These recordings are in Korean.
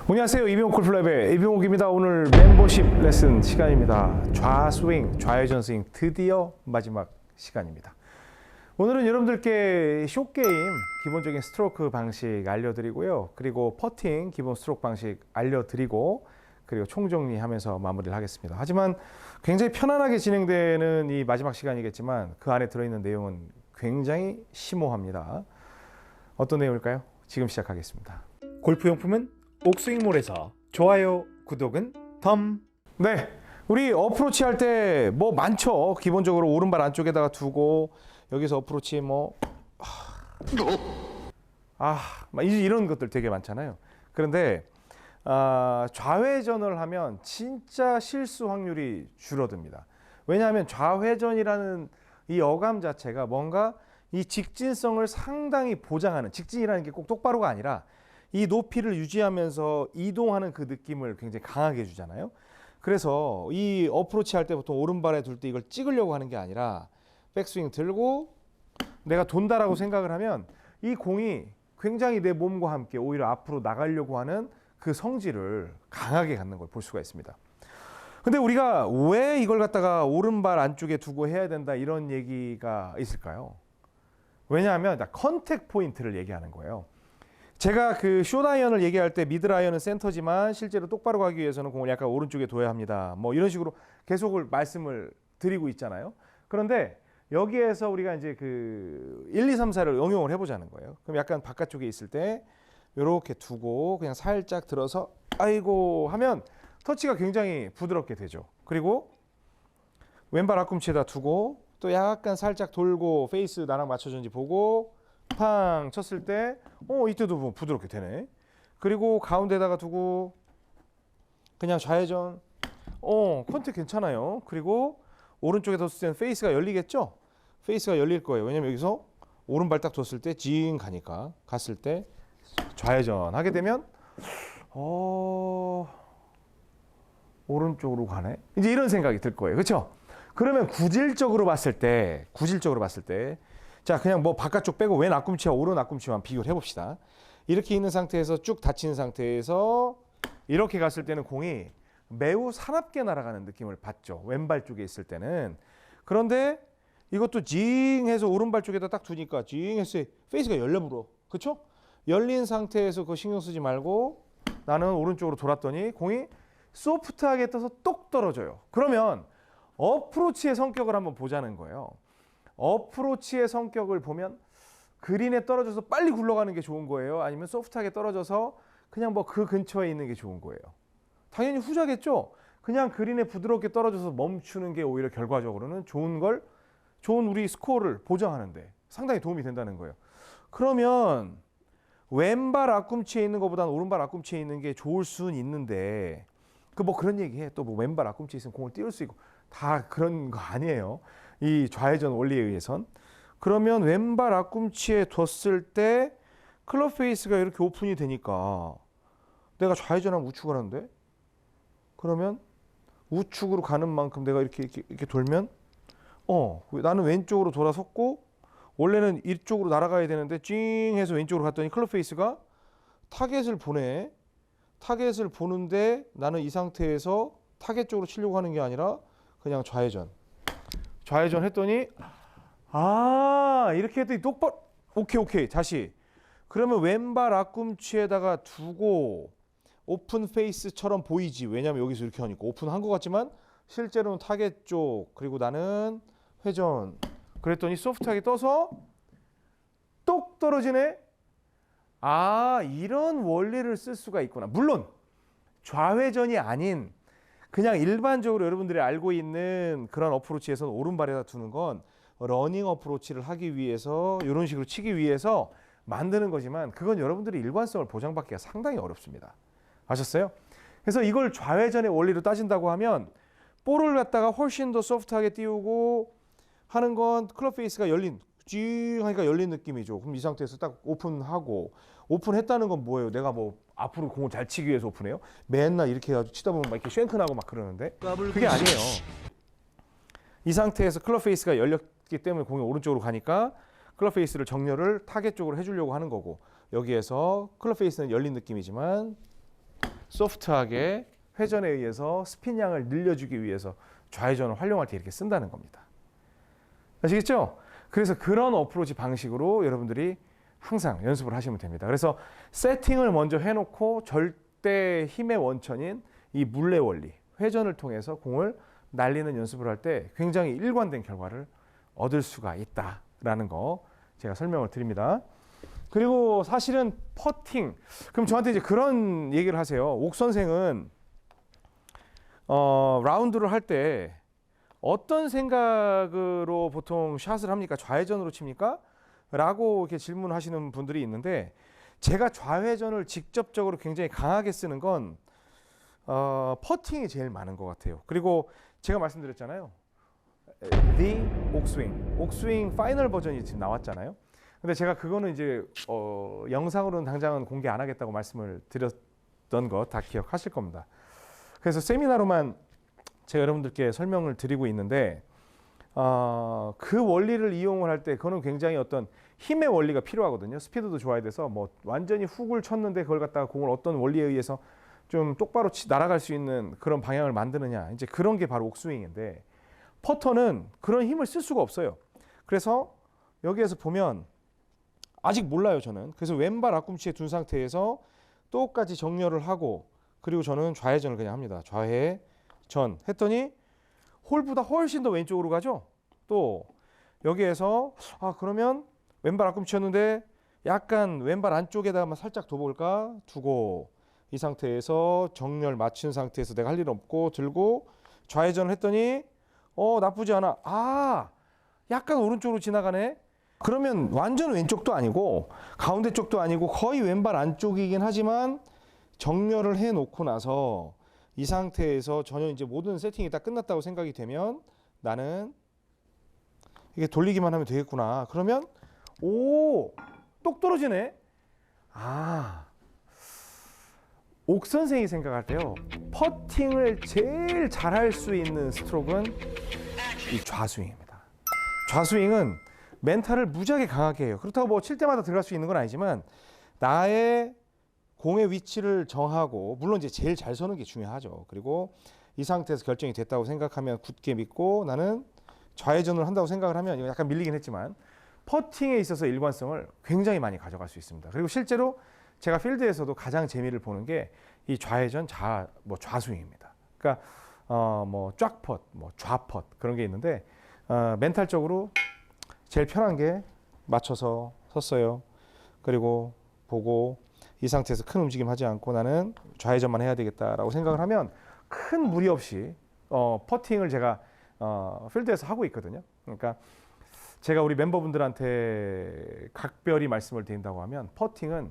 안녕하세요. 이병옥 골프랩의 이병옥입니다. 오늘 멤버십 레슨 시간입니다. 좌스윙, 좌회전 스윙 드디어 마지막 시간입니다. 오늘은 여러분들께 숏게임 기본적인 스트로크 방식 알려드리고요. 그리고 퍼팅 기본 스트로크 방식 알려드리고 그리고 총정리하면서 마무리를 하겠습니다. 하지만 굉장히 편안하게 진행되는 이 마지막 시간이겠지만 그 안에 들어있는 내용은 굉장히 심오합니다. 어떤 내용일까요? 지금 시작하겠습니다. 골프용품은 옥스윙몰에서 좋아요, 구독은 덤. 네, 우리 어프로치 할 때 뭐 많죠. 기본적으로 오른발 안쪽에다가 두고 여기서 어프로치 이런 것들 되게 많잖아요. 그런데 좌회전을 하면 진짜 실수 확률이 줄어듭니다. 왜냐하면 좌회전이라는 이 어감 자체가 뭔가 이 직진성을 상당히 보장하는, 직진이라는 게 꼭 똑바로가 아니라 이 높이를 유지하면서 이동하는 그 느낌을 굉장히 강하게 해주잖아요. 그래서 이 어프로치 할 때 보통 오른발에 둘 때 이걸 찍으려고 하는 게 아니라 백스윙 들고 내가 돈다라고 생각을 하면 이 공이 굉장히 내 몸과 함께 오히려 앞으로 나가려고 하는 그 성질을 강하게 갖는 걸 볼 수가 있습니다. 근데 우리가 왜 이걸 갖다가 오른발 안쪽에 두고 해야 된다 이런 얘기가 있을까요? 왜냐하면 컨택 포인트를 얘기하는 거예요. 제가 그 숏아이언을 얘기할 때 미드아이언은 센터지만 실제로 똑바로 가기 위해서는 공을 약간 오른쪽에 둬야 합니다. 뭐 이런 식으로 계속 말씀을 드리고 있잖아요. 그런데 여기에서 우리가 이제 그 1, 2, 3, 4를 응용을 해보자는 거예요. 그럼 약간 바깥쪽에 있을 때 이렇게 두고 그냥 살짝 들어서 아이고 하면 터치가 굉장히 부드럽게 되죠. 그리고 왼발 앞꿈치에다 두고 또 약간 살짝 돌고 페이스 나랑 맞춰졌는지 보고 팡 쳤을 때 이때도 뭐 부드럽게 되네. 그리고 가운데다가 두고 그냥 좌회전 컨택 괜찮아요. 그리고 오른쪽에 뒀을 때는 페이스가 열리겠죠? 페이스가 열릴 거예요. 왜냐면 여기서 오른발 딱 뒀을 때 징 가니까 갔을 때 좌회전 하게 되면 오른쪽으로 가네. 이제 이런 생각이 들 거예요. 그렇죠? 그러면 구질적으로 봤을 때 자, 그냥 뭐 바깥쪽 빼고 왼 앞꿈치와 오른 앞꿈치만 비교를 해봅시다. 이렇게 있는 상태에서 쭉 닫힌 상태에서 이렇게 갔을 때는 공이 매우 사납게 날아가는 느낌을 받죠. 왼발 쪽에 있을 때는. 그런데 이것도 징 해서 오른발 쪽에다 딱 두니까 징 해서 페이스가 열려버려. 그렇죠? 열린 상태에서 그거 신경 쓰지 말고 나는 오른쪽으로 돌았더니 공이 소프트하게 떠서 똑 떨어져요. 그러면 어프로치의 성격을 한번 보자는 거예요. 어프로치의 성격을 보면 그린에 떨어져서 빨리 굴러가는 게 좋은 거예요? 아니면 소프트하게 떨어져서 그냥 뭐 그 근처에 있는 게 좋은 거예요? 당연히 후자겠죠? 그냥 그린에 부드럽게 떨어져서 멈추는 게 오히려 결과적으로는 좋은 우리 스코어를 보장하는데 상당히 도움이 된다는 거예요. 그러면 왼발 앞꿈치에 있는 것보다는 오른발 앞꿈치에 있는 게 좋을 수는 있는데 그런 얘기해. 또 뭐 왼발 앞꿈치에 있으면 공을 띄울 수 있고 다 그런 거 아니에요. 이 좌회전 원리에 의해선. 그러면 왼발 앞꿈치에 뒀을 때 클럽 페이스가 이렇게 오픈이 되니까 내가 좌회전하면 우측을 하는데 그러면 우측으로 가는 만큼 내가 이렇게 돌면 나는 왼쪽으로 돌아섰고 원래는 이쪽으로 날아가야 되는데 찡 해서 왼쪽으로 갔더니 클럽 페이스가 타겟을 보내. 타겟을 보는데 나는 이 상태에서 타겟 쪽으로 치려고 하는 게 아니라 그냥 좌회전 했더니 이렇게 했더니 똑바로 오케이 다시. 그러면 왼발 앞꿈치에다가 두고 오픈 페이스처럼 보이지. 왜냐면 여기서 이렇게 하니까 오픈한 것 같지만 실제로는 타겟 쪽. 그리고 나는 회전. 그랬더니 소프트하게 떠서 똑 떨어지네. 이런 원리를 쓸 수가 있구나. 물론 좌회전이 아닌 그냥 일반적으로 여러분들이 알고 있는 그런 어프로치에서는 오른발에다 두는 건 러닝 어프로치를 하기 위해서 이런 식으로 치기 위해서 만드는 거지만 그건 여러분들이 일관성을 보장받기가 상당히 어렵습니다. 아셨어요? 그래서 이걸 좌회전의 원리로 따진다고 하면 볼을 갖다가 훨씬 더 소프트하게 띄우고 하는 건 클럽 페이스가 열린 찡 하니까 열린 느낌이죠. 그럼 이 상태에서 딱 오픈하고 오픈했다는 건 뭐예요? 내가 뭐 앞으로 공을 잘 치기 위해서 오픈해요? 맨날 이렇게 해가지고 치다 보면 막 이렇게 쉔크 나고 막 그러는데 그게 아니에요. 이 상태에서 클럽 페이스가 열렸기 때문에 공이 오른쪽으로 가니까 클럽 페이스를 정렬을 타겟 쪽으로 해주려고 하는 거고 여기에서 클럽 페이스는 열린 느낌이지만 소프트하게 회전에 의해서 스핀량을 늘려주기 위해서 좌회전을 활용할 때 이렇게 쓴다는 겁니다. 아시겠죠? 그래서 그런 어프로치 방식으로 여러분들이 항상 연습을 하시면 됩니다. 그래서 세팅을 먼저 해놓고 절대 힘의 원천인 이 물레 원리, 회전을 통해서 공을 날리는 연습을 할 때 굉장히 일관된 결과를 얻을 수가 있다라는 거 제가 설명을 드립니다. 그리고 사실은 퍼팅, 그럼 저한테 이제 그런 얘기를 하세요. 옥 선생은 라운드를 할 때 어떤 생각으로 보통 샷을 합니까? 좌회전으로 칩니까? 라고 이렇게 질문하시는 분들이 있는데, 제가 좌회전을 직접적으로 굉장히 강하게 쓰는 건 퍼팅이 제일 많은 것 같아요. 그리고 제가 말씀드렸잖아요. The 옥스윙, 옥스윙 파이널 버전이 지금 나왔잖아요. 근데 제가 그거는 이제 영상으로는 당장은 공개 안 하겠다고 말씀을 드렸던 거 다 기억하실 겁니다. 그래서 세미나로만 제가 여러분들께 설명을 드리고 있는데, 그 원리를 이용을 할 때 그거는 굉장히 어떤 힘의 원리가 필요하거든요. 스피드도 좋아야 돼서 뭐 완전히 훅을 쳤는데 그걸 갖다가 공을 어떤 원리에 의해서 좀 똑바로 날아갈 수 있는 그런 방향을 만드느냐, 이제 그런 게 바로 옥스윙인데, 퍼터는 그런 힘을 쓸 수가 없어요. 그래서 여기에서 보면 아직 몰라요, 저는. 그래서 왼발 앞꿈치에 둔 상태에서 똑같이 정렬을 하고, 그리고 저는 좌회전을 그냥 합니다. 좌회전 했더니 홀보다 훨씬 더 왼쪽으로 가죠. 또 여기에서 그러면 왼발 앞꿈치였는데 약간 왼발 안쪽에다가 살짝 둬볼까? 두고 이 상태에서 정렬 맞춘 상태에서 내가 할 일 없고 들고 좌회전을 했더니 나쁘지 않아. 약간 오른쪽으로 지나가네. 그러면 완전 왼쪽도 아니고 가운데 쪽도 아니고 거의 왼발 안쪽이긴 하지만 정렬을 해 놓고 나서 이 상태에서 전혀 이제 모든 세팅이 다 끝났다고 생각이 되면 나는 이게 돌리기만 하면 되겠구나. 그러면 똑 떨어지네. 옥 선생이 생각할 때요, 퍼팅을 제일 잘할 수 있는 스트로크는 이 좌스윙입니다. 좌스윙은 멘탈을 무지하게 강하게 해요. 그렇다고 뭐 칠 때마다 들어갈 수 있는 건 아니지만 나의 공의 위치를 정하고, 물론 이제 제일 잘 서는 게 중요하죠. 그리고 이 상태에서 결정이 됐다고 생각하면 굳게 믿고 나는 좌회전을 한다고 생각을 하면, 이거 약간 밀리긴 했지만 퍼팅에 있어서 일관성을 굉장히 많이 가져갈 수 있습니다. 그리고 실제로 제가 필드에서도 가장 재미를 보는 게 이 좌회전 좌스윙입니다. 그러니까 뭐 쫙펫, 뭐 좌펫 그런 게 있는데, 멘탈적으로 제일 편한 게 맞춰서 섰어요. 그리고 보고 이 상태에서 큰 움직임 하지 않고 나는 좌회전만 해야 되겠다라고 생각을 하면 큰 무리 없이 퍼팅을 제가 필드에서 하고 있거든요. 그러니까 제가 우리 멤버분들한테 각별히 말씀을 드린다고 하면 퍼팅은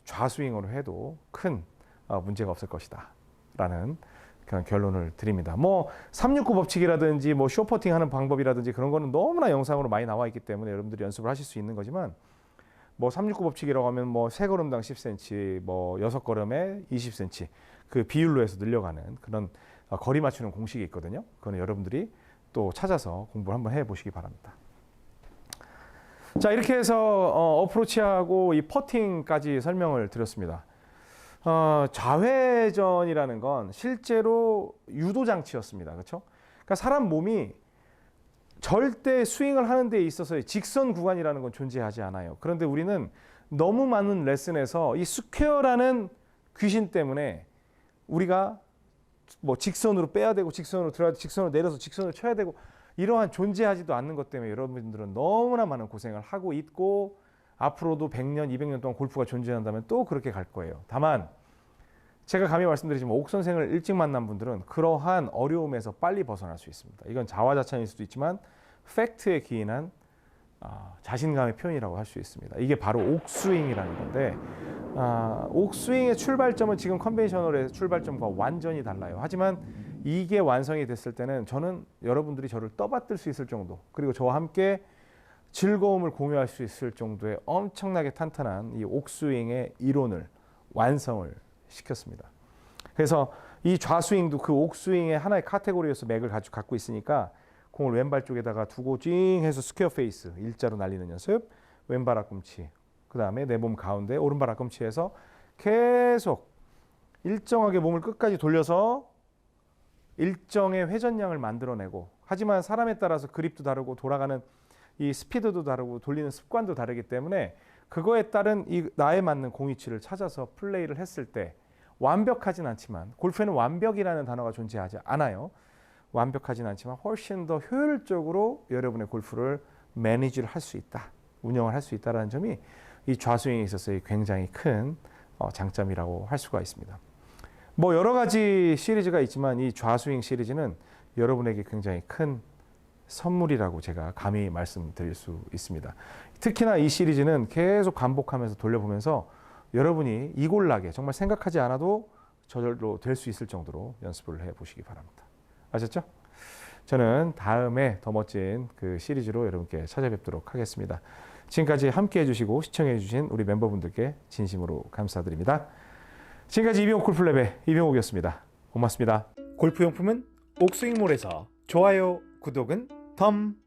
좌스윙으로 해도 큰 문제가 없을 것이다 라는 그런 결론을 드립니다. 뭐 369 법칙이라든지 뭐 쇼퍼팅 하는 방법이라든지 그런 거는 너무나 영상으로 많이 나와 있기 때문에 여러분들이 연습을 하실 수 있는 거지만, 뭐 369 법칙이라고 하면 뭐 3걸음당 10cm, 뭐 6걸음에 20cm 그 비율로 해서 늘려가는 그런 거리 맞추는 공식이 있거든요. 그거는 여러분들이 또 찾아서 공부를 한번 해보시기 바랍니다. 자, 이렇게 해서 어프로치하고 이 퍼팅까지 설명을 드렸습니다. 좌회전이라는 건 실제로 유도 장치였습니다. 그렇죠? 그러니까 사람 몸이 절대 스윙을 하는 데 있어서의 직선 구간이라는 건 존재하지 않아요. 그런데 우리는 너무 많은 레슨에서 이 스퀘어라는 귀신 때문에 우리가 뭐 직선으로 빼야 되고 직선으로 들어야 되고 직선으로 내려서 직선을 쳐야 되고 이러한 존재하지도 않는 것 때문에 여러분들은 너무나 많은 고생을 하고 있고, 앞으로도 100년, 200년 동안 골프가 존재한다면 또 그렇게 갈 거예요. 다만 제가 감히 말씀드리지만 옥 선생을 일찍 만난 분들은 그러한 어려움에서 빨리 벗어날 수 있습니다. 이건 자화자찬일 수도 있지만 팩트에 기인한 자신감의 표현이라고 할 수 있습니다. 이게 바로 옥스윙이라는 건데, 옥스윙의 출발점은 지금 컨벤셔널의 출발점과 완전히 달라요. 하지만 이게 완성이 됐을 때는 저는 여러분들이 저를 떠받들 수 있을 정도, 그리고 저와 함께 즐거움을 공유할 수 있을 정도의 엄청나게 탄탄한 이 옥스윙의 이론을 완성을 시켰습니다. 그래서 이 좌스윙도 그 옥스윙의 하나의 카테고리에서 맥을 갖고 있으니까 공을 왼발 쪽에다가 두고 찡 해서 스퀘어 페이스 일자로 날리는 연습, 왼발 앞꿈치, 그 다음에 내 몸 가운데 오른발 앞꿈치에서 계속 일정하게 몸을 끝까지 돌려서 일정의 회전량을 만들어내고, 하지만 사람에 따라서 그립도 다르고 돌아가는 이 스피드도 다르고 돌리는 습관도 다르기 때문에 그거에 따른 이 나에 맞는 공위치를 찾아서 플레이를 했을 때 완벽하진 않지만, 골프에는 완벽이라는 단어가 존재하지 않아요. 완벽하진 않지만 훨씬 더 효율적으로 여러분의 골프를 매니지를 할 수 있다, 운영을 할 수 있다는 점이 이 좌스윙에 있어서의 굉장히 큰 장점이라고 할 수가 있습니다. 뭐 여러 가지 시리즈가 있지만 이 좌스윙 시리즈는 여러분에게 굉장히 큰 선물이라고 제가 감히 말씀드릴 수 있습니다. 특히나 이 시리즈는 계속 반복하면서 돌려보면서 여러분이 이골락에 정말 생각하지 않아도 저절로 될 수 있을 정도로 연습을 해보시기 바랍니다. 아셨죠? 저는 다음에 더 멋진 그 시리즈로 여러분께 찾아뵙도록 하겠습니다. 지금까지 함께 해주시고 시청해주신 우리 멤버분들께 진심으로 감사드립니다. 지금까지 이병옥 골프랩의 이병옥이었습니다. 고맙습니다. 골프용품은 옥스윙몰에서 좋아요, 구독은 덤.